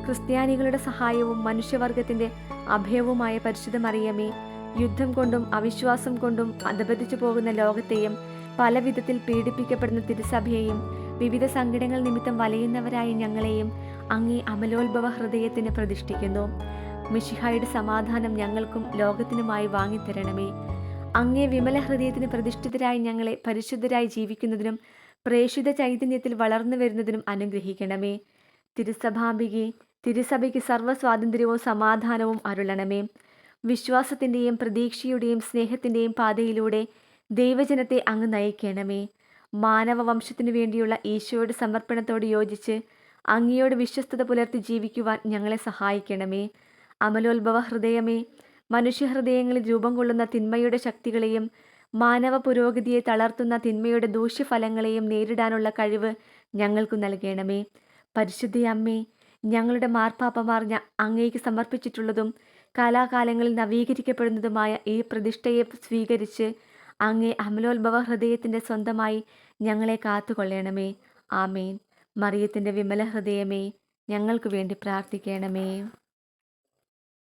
ക്രിസ്ത്യാനികളുടെ സഹായവും മനുഷ്യവർഗത്തിന്റെ അഭയവുമായ പരിശുദ്ധ മറിയമേ, യുദ്ധം കൊണ്ടും അവിശ്വാസം കൊണ്ടും അധപതിച്ചു പോകുന്ന ലോകത്തെയും പല വിധത്തിൽ പീഡിപ്പിക്കപ്പെടുന്ന തിരുസഭയെയും വിവിധ സങ്കടങ്ങൾ നിമിത്തം വലയുന്നവരായ ഞങ്ങളെയും അങ്ങേ അമലോത്ഭവ ഹൃദയത്തിന് പ്രതിഷ്ഠിക്കുന്നു. മിശിഹായുടെ സമാധാനം ഞങ്ങൾക്കും ലോകത്തിനുമായി വാങ്ങിത്തരണമേ. അങ്ങേ വിമല ഹൃദയത്തിന് പ്രതിഷ്ഠിതരായി ഞങ്ങളെ പരിശുദ്ധരായി ജീവിക്കുന്നതിനും പ്രേഷിത ചൈതന്യത്തിൽ വളർന്നു വരുന്നതിനും അനുഗ്രഹിക്കണമേ. തിരുസഭാംബികെ, തിരുസഭയ്ക്ക് സർവ്വസ്വാതന്ത്ര്യവും സമാധാനവും അരുളണമേ. വിശ്വാസത്തിൻ്റെയും പ്രതീക്ഷയുടെയും സ്നേഹത്തിൻ്റെയും പാതയിലൂടെ ദൈവജനത്തെ അങ്ങ് നയിക്കണമേ. മാനവവംശത്തിനു വേണ്ടിയുള്ള ഈശോയുടെ സമർപ്പണത്തോട് യോജിച്ച് അങ്ങയോട് വിശ്വസ്തത പുലർത്തി ജീവിക്കുവാൻ ഞങ്ങളെ സഹായിക്കണമേ. അമലോത്ഭവ ഹൃദയമേ, മനുഷ്യഹൃദയങ്ങളിൽ രൂപം കൊള്ളുന്ന തിന്മയുടെ ശക്തികളെയും മാനവ പുരോഗതിയെ തളർത്തുന്ന തിന്മയുടെ ദൂഷ്യഫലങ്ങളെയും നേരിടാനുള്ള കഴിവ് ഞങ്ങൾക്ക് നൽകണമേ. പരിശുദ്ധയമ്മേ, ഞങ്ങളുടെ മാർപ്പാപ്പമാർ അങ്ങേക്ക് സമർപ്പിച്ചിട്ടുള്ളതും കാലാകാലങ്ങളിൽ നവീകരിക്കപ്പെടുന്നതുമായ ഈ പ്രതിഷ്ഠയെ സ്വീകരിച്ച് അങ്ങേ അമലോത്ഭവ ഹൃദയത്തിൻ്റെ സ്വന്തമായി ഞങ്ങളെ കാത്തുകൊള്ളണമേ. ആമേൻ. മറിയത്തിൻ്റെ വിമല ഹൃദയമേ, ഞങ്ങൾക്ക് വേണ്ടി പ്രാർത്ഥിക്കണമേ.